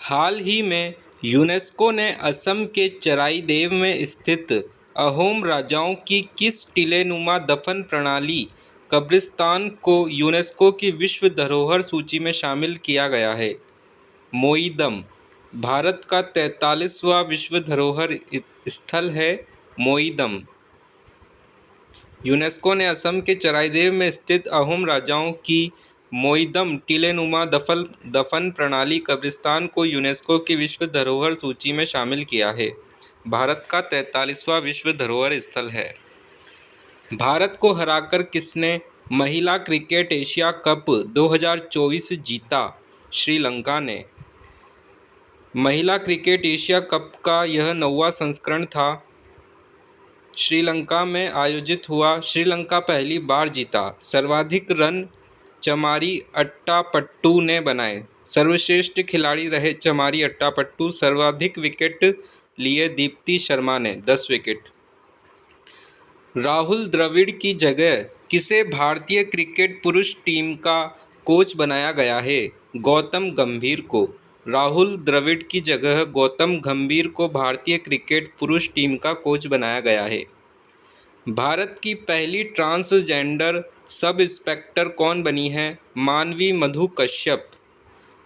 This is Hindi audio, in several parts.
हाल ही में यूनेस्को ने असम के चराईदेव में स्थित अहोम राजाओं की किस टीलेनुमा दफन प्रणाली कब्रिस्तान को यूनेस्को की विश्व धरोहर सूची में शामिल किया गया है? मोईदम भारत का 43वां विश्व धरोहर स्थल है मोईदम। यूनेस्को ने असम के चराईदेव में स्थित अहोम राजाओं की मोईदम टीलेनुमा दफन प्रणाली कब्रिस्तान को यूनेस्को की विश्व धरोहर सूची में शामिल किया है। भारत का 43वां विश्व धरोहर स्थल है। भारत को हराकर किसने महिला क्रिकेट एशिया कप 2024 जीता? श्रीलंका ने। महिला क्रिकेट एशिया कप का यह 9वां संस्करण था। श्रीलंका में आयोजित हुआ। श्रीलंका पहली बार जीता। सर्वाधिक रन चमारी अट्टापट्टू ने बनाए। सर्वश्रेष्ठ खिलाड़ी रहे चमारी अट्टापट्टू। सर्वाधिक विकेट लिए दीप्ति शर्मा ने 10 विकेट। राहुल द्रविड़ की जगह किसे भारतीय क्रिकेट पुरुष टीम का कोच बनाया गया है? गौतम गंभीर को। राहुल द्रविड़ की जगह गौतम गंभीर को भारतीय क्रिकेट पुरुष टीम का कोच बनाया गया है। भारत की पहली ट्रांसजेंडर सब इंस्पेक्टर कौन बनी है? मानवी मधु कश्यप।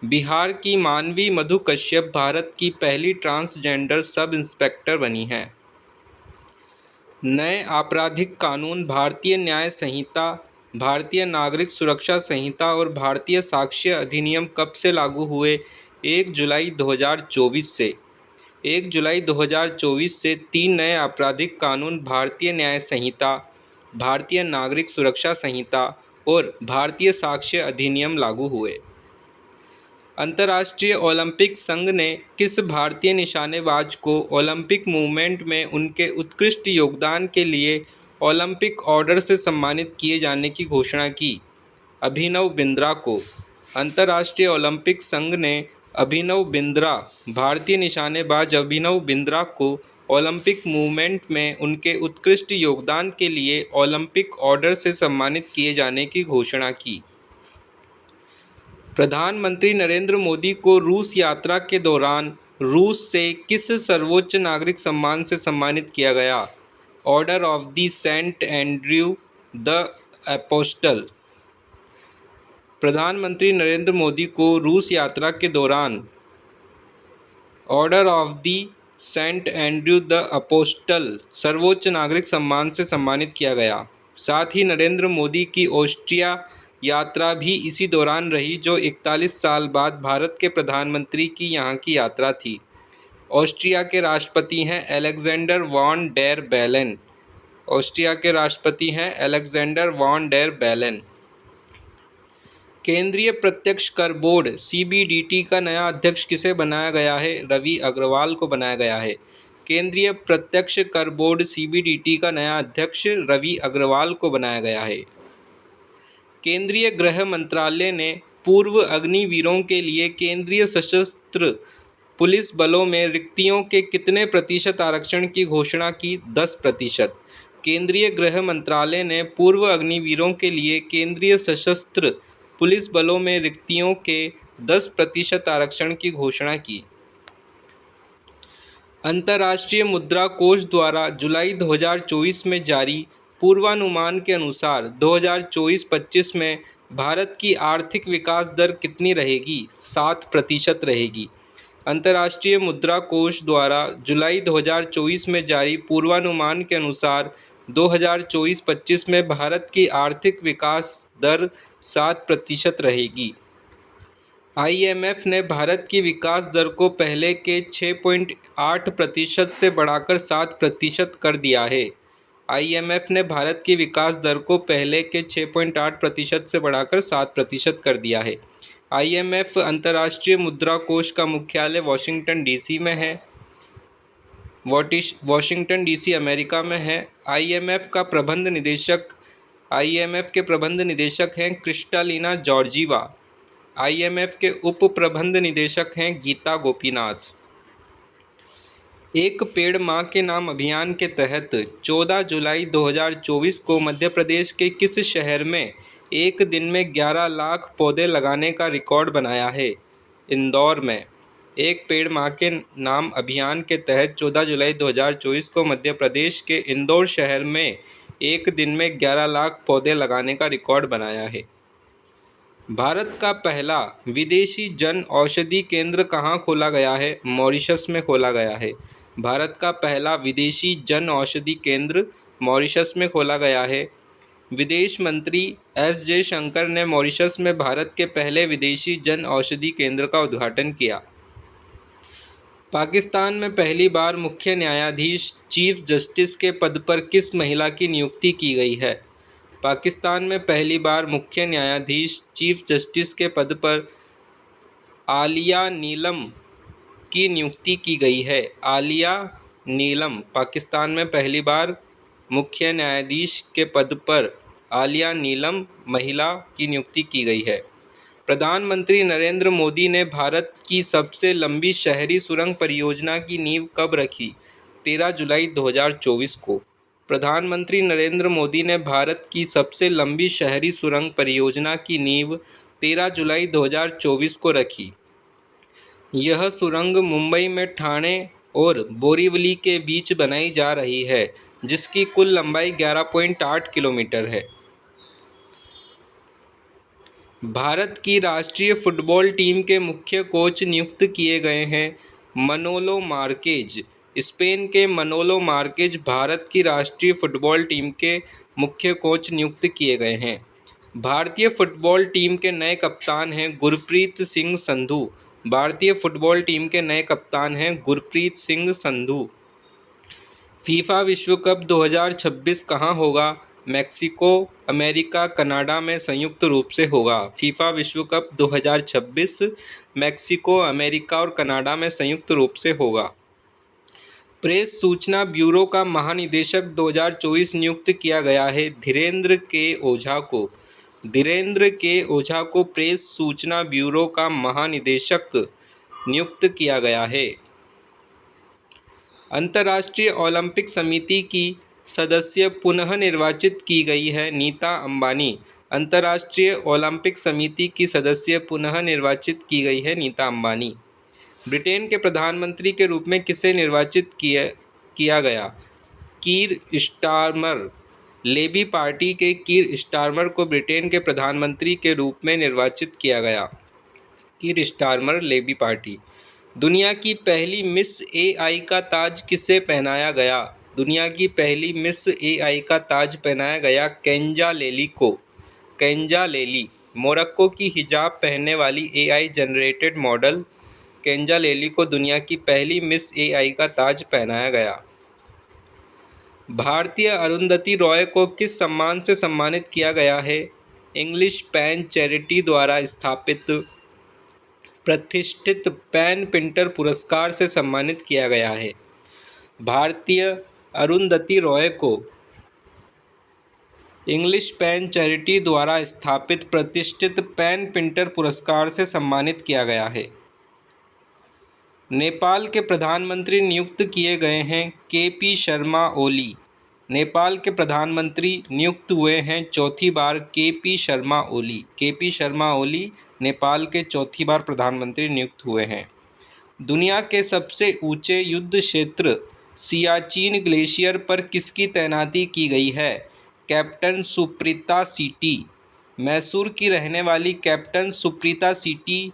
बिहार की मानवी मधु कश्यप भारत की पहली ट्रांसजेंडर सब इंस्पेक्टर बनी है। नए आपराधिक कानून भारतीय न्याय संहिता, भारतीय नागरिक सुरक्षा संहिता और भारतीय साक्ष्य अधिनियम कब से लागू हुए? 1 जुलाई 2024 से। 1 जुलाई 2024 से 3 नए आपराधिक कानून भारतीय न्याय संहिता, भारतीय नागरिक सुरक्षा संहिता और भारतीय साक्ष्य अधिनियम लागू हुए। अंतर्राष्ट्रीय ओलंपिक संघ ने किस भारतीय निशानेबाज को ओलंपिक मूवमेंट में उनके उत्कृष्ट योगदान के लिए ओलंपिक ऑर्डर से सम्मानित किए जाने की घोषणा की? अभिनव बिंद्रा को। अंतर्राष्ट्रीय ओलंपिक संघ ने अभिनव बिंद्रा, भारतीय निशानेबाज अभिनव बिंद्रा को ओलंपिक मूवमेंट में उनके उत्कृष्ट योगदान के लिए ओलंपिक ऑर्डर से सम्मानित किए जाने की घोषणा की। प्रधानमंत्री नरेंद्र मोदी को रूस यात्रा के दौरान रूस से किस सर्वोच्च नागरिक सम्मान से सम्मानित किया गया? Order of the Saint Andrew the Apostle. प्रधानमंत्री नरेंद्र मोदी को रूस यात्रा के दौरान Order of the Saint Andrew the Apostle सर्वोच्च नागरिक सम्मान से सम्मानित किया गया। साथ ही नरेंद्र मोदी की ऑस्ट्रिया यात्रा भी इसी दौरान रही, जो 41 साल बाद भारत के प्रधानमंत्री की यहाँ की यात्रा थी। ऑस्ट्रिया के राष्ट्रपति हैं Alexander von der Bellen. Austria के राष्ट्रपति हैं अलेक्जेंडर वॉन डेर बेलेन। केंद्रीय प्रत्यक्ष कर बोर्ड CBDT का नया अध्यक्ष किसे बनाया गया है? रवि अग्रवाल को बनाया गया है। केंद्रीय प्रत्यक्ष कर बोर्ड CBDT का नया अध्यक्ष रवि अग्रवाल को बनाया गया है। केंद्रीय गृह मंत्रालय ने पूर्व अग्निवीरों के लिए केंद्रीय सशस्त्र पुलिस बलों में रिक्तियों के कितने प्रतिशत आरक्षण की घोषणा की? 10%। केंद्रीय गृह मंत्रालय ने पूर्व अग्निवीरों के लिए केंद्रीय सशस्त्र पुलिस बलों में रिक्तियों के 10% आरक्षण की घोषणा की। अंतर्राष्ट्रीय मुद्रा कोष द्वारा जुलाई 2024 में जारी पूर्वानुमान के अनुसार 2024-25 में भारत की आर्थिक विकास दर कितनी रहेगी? 7% रहेगी। अंतर्राष्ट्रीय मुद्रा कोष द्वारा जुलाई 2024 में जारी पूर्वानुमान के अनुसार 2024-25 में भारत की आर्थिक विकास दर 7% रहेगी। IMF ने भारत की विकास दर को पहले के 6.8% से बढ़ाकर 7% कर दिया है। IMF ने भारत की विकास दर को पहले के 6.8% से बढ़ाकर 7% कर दिया है। IMF अंतर्राष्ट्रीय मुद्रा कोष का मुख्यालय वाशिंगटन DC में है। वाशिंगटन DC अमेरिका में है। IMF के प्रबंध निदेशक हैं क्रिस्टालिना जॉर्जीवा। IMF के उप प्रबंध निदेशक हैं गीता गोपीनाथ। एक पेड़ मां के नाम अभियान के तहत 14 जुलाई 2024 को मध्य प्रदेश के किस शहर में एक दिन में 11 लाख पौधे लगाने का रिकॉर्ड बनाया है? इंदौर में। एक पेड़ मां के नाम अभियान के तहत 14 जुलाई 2024 को मध्य प्रदेश के इंदौर शहर में एक दिन में 11 लाख पौधे लगाने का रिकॉर्ड बनाया है। भारत का पहला विदेशी जन औषधि केंद्र कहाँ खोला गया है? मॉरिशस में खोला गया है। भारत का पहला विदेशी जन औषधि केंद्र मॉरिशस में खोला गया है। विदेश मंत्री एस जयशंकर ने मॉरिशस में भारत के पहले विदेशी जन औषधि केंद्र का उद्घाटन किया। पाकिस्तान में पहली बार मुख्य न्यायाधीश चीफ जस्टिस के पद पर किस महिला की नियुक्ति की गई है? पाकिस्तान में पहली बार मुख्य न्यायाधीश चीफ जस्टिस के पद पर आलिया नीलम की नियुक्ति की गई है। आलिया नीलम पाकिस्तान में पहली बार मुख्य न्यायाधीश के पद पर आलिया नीलम महिला की नियुक्ति की गई है। प्रधानमंत्री नरेंद्र मोदी ने भारत की सबसे लंबी शहरी सुरंग परियोजना की नींव कब रखी? 13 जुलाई 2024 को। प्रधानमंत्री नरेंद्र मोदी ने भारत की सबसे लंबी शहरी सुरंग परियोजना की नींव 13 जुलाई 2024 को रखी। यह सुरंग मुंबई में ठाणे और बोरीवली के बीच बनाई जा रही है, जिसकी कुल लंबाई 11.8 किलोमीटर है। भारत की राष्ट्रीय फुटबॉल टीम के मुख्य कोच नियुक्त किए गए हैं मनोलो मार्केज। स्पेन के मनोलो मार्केज भारत की राष्ट्रीय फुटबॉल टीम के मुख्य कोच नियुक्त किए गए हैं। भारतीय फुटबॉल टीम के नए कप्तान हैं गुरप्रीत सिंह संधू। भारतीय फुटबॉल टीम के नए कप्तान हैं गुरप्रीत सिंह संधू। फीफा विश्व कप 2026 कहाँ होगा? मैक्सिको, अमेरिका, कनाडा में संयुक्त रूप से होगा। फीफा विश्व कप 2026 मैक्सिको, अमेरिका और कनाडा में संयुक्त रूप से होगा। प्रेस सूचना ब्यूरो का महानिदेशक 2024 नियुक्त किया गया है धीरेन्द्र के ओझा को। धीरेन्द्र के ओझा को प्रेस सूचना ब्यूरो का महानिदेशक नियुक्त किया गया है। अंतर्राष्ट्रीय ओलंपिक समिति की सदस्य पुनः निर्वाचित की गई है नीता अंबानी। अंतर्राष्ट्रीय ओलंपिक समिति की सदस्य पुनः निर्वाचित की गई है नीता अंबानी। ब्रिटेन के प्रधानमंत्री के रूप में किसे निर्वाचित किया गया? कीर स्टारमर। लेबी पार्टी के कीर स्टारमर को ब्रिटेन के प्रधानमंत्री के रूप में निर्वाचित किया गया। कीर स्टारमर, लेबी पार्टी। दुनिया की पहली मिस एआई का ताज किसे पहनाया गया? दुनिया की पहली मिस एआई का ताज पहनाया गया केंजा लेली को। केंजा लेली मोरक्को की हिजाब पहनने वाली एआई जनरेटेड मॉडल केंजा लेली को दुनिया की पहली मिस एआई का ताज पहनाया गया। भारतीय अरुंधति रॉय को किस सम्मान से सम्मानित किया गया है? इंग्लिश पैन चैरिटी द्वारा स्थापित प्रतिष्ठित पेन पिंटर पुरस्कार से सम्मानित किया गया है। भारतीय अरुंधति रॉय को इंग्लिश पैन चैरिटी द्वारा स्थापित प्रतिष्ठित पेन पिंटर पुरस्कार से सम्मानित किया गया है। नेपाल के प्रधानमंत्री नियुक्त किए गए हैं केपी शर्मा ओली। नेपाल के प्रधानमंत्री नियुक्त हुए हैं चौथी बार केपी शर्मा ओली। केपी शर्मा ओली नेपाल के चौथी बार प्रधानमंत्री नियुक्त हुए हैं। दुनिया के सबसे ऊंचे युद्ध क्षेत्र सियाचिन ग्लेशियर पर किसकी तैनाती की गई है? कैप्टन सुप्रीता सीटी। मैसूर की रहने वाली कैप्टन सुप्रीता सीटी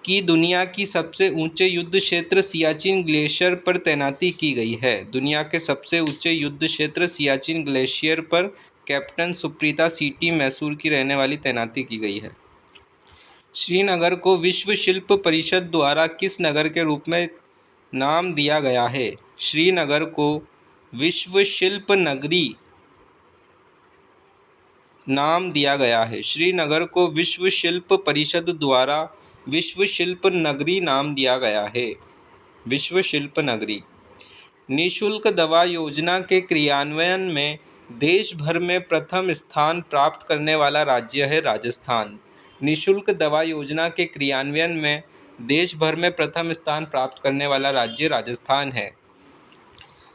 की दुनिया की सबसे ऊंचे युद्ध क्षेत्र सियाचिन ग्लेशियर पर तैनाती की गई है। दुनिया के सबसे ऊंचे युद्ध क्षेत्र सियाचिन ग्लेशियर पर कैप्टन सुप्रीता सीटी मैसूर की रहने वाली तैनाती की गई है। श्रीनगर को विश्व शिल्प परिषद द्वारा किस नगर के रूप में नाम दिया गया है? श्रीनगर को विश्व शिल्प नगरी नाम दिया गया है। श्रीनगर को विश्व शिल्प परिषद द्वारा विश्व शिल्प नगरी नाम दिया गया है। विश्व शिल्प नगरी। निःशुल्क दवा योजना के क्रियान्वयन में देश भर में प्रथम स्थान प्राप्त करने वाला राज्य है राजस्थान। निःशुल्क दवा योजना के क्रियान्वयन में देश भर में प्रथम स्थान प्राप्त करने वाला राज्य राजस्थान है।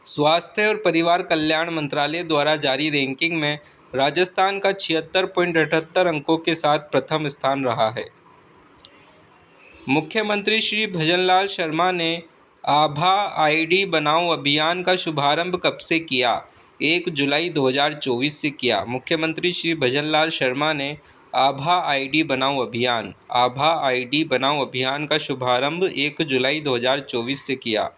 स्वास्थ्य और परिवार कल्याण मंत्रालय द्वारा जारी रैंकिंग में राजस्थान का 76.78 अंकों के साथ प्रथम स्थान रहा है। मुख्यमंत्री श्री भजनलाल शर्मा ने आभा आईडी बनाओ अभियान का शुभारंभ कब से किया? 1 जुलाई 2024 से किया। मुख्यमंत्री श्री भजनलाल शर्मा ने आभा आईडी बनाओ अभियान का शुभारंभ 1 जुलाई 2024 से किया।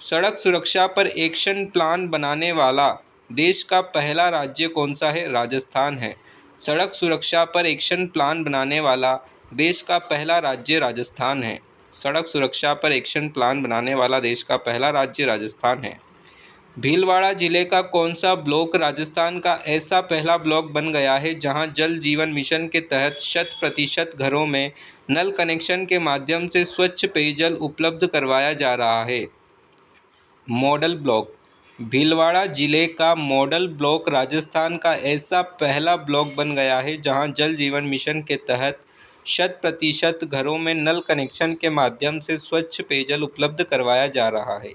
सड़क सुरक्षा पर एक्शन प्लान बनाने वाला देश का पहला राज्य कौन सा है? राजस्थान है। सड़क सुरक्षा पर एक्शन प्लान बनाने वाला देश का पहला राज्य राजस्थान है। सड़क सुरक्षा पर एक्शन प्लान बनाने वाला देश का पहला राज्य राजस्थान है। भीलवाड़ा जिले का कौन सा ब्लॉक राजस्थान का ऐसा पहला ब्लॉक बन गया है जहां जल जीवन मिशन के तहत 100% घरों में नल कनेक्शन के माध्यम से स्वच्छ पेयजल उपलब्ध करवाया जा रहा है? Model block. भीलवाड़ा जिले का मॉडल ब्लॉक राजस्थान का ऐसा पहला ब्लॉक बन गया है जहां जल जीवन मिशन के तहत 100% घरों में नल कनेक्शन के माध्यम से स्वच्छ पेयजल उपलब्ध करवाया जा रहा है।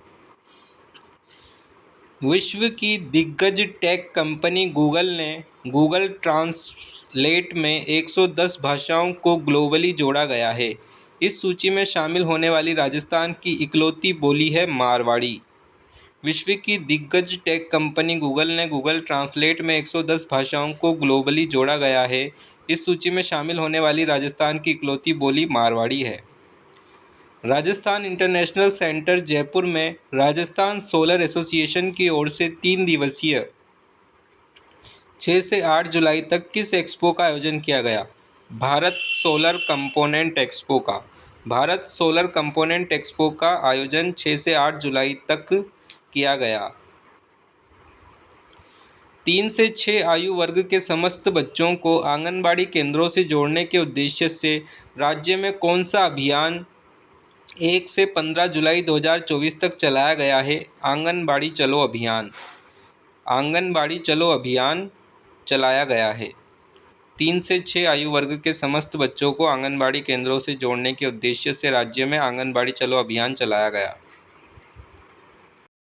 विश्व की दिग्गज टेक कंपनी गूगल ने गूगल ट्रांसलेट में 110 भाषाओं को ग्लोबली जोड़ा गया है। इस सूची में शामिल होने वाली राजस्थान की इकलौती बोली है मारवाड़ी। विश्व की दिग्गज टेक कंपनी गूगल ने गूगल ट्रांसलेट में 110 भाषाओं को ग्लोबली जोड़ा गया है। इस सूची में शामिल होने वाली राजस्थान की इकलौती बोली मारवाड़ी है। राजस्थान इंटरनेशनल सेंटर जयपुर में राजस्थान सोलर एसोसिएशन की ओर से 3 दिवसीय 6 से 8 जुलाई तक किस एक्सपो का आयोजन किया गया? भारत सोलर कंपोनेंट एक्सपो का आयोजन 6 से 8 जुलाई तक किया गया। 3 से 6 आयु वर्ग के समस्त बच्चों को आंगनबाड़ी केंद्रों से जोड़ने के उद्देश्य से राज्य में कौन सा अभियान 1 से 15 जुलाई 2024 तक चलाया गया है? आंगनबाड़ी चलो अभियान चलाया गया है। 3 से 6 आयु वर्ग के समस्त बच्चों को आंगनबाड़ी केंद्रों से जोड़ने के उद्देश्य से राज्य में आंगनबाड़ी चलो अभियान चलाया गया।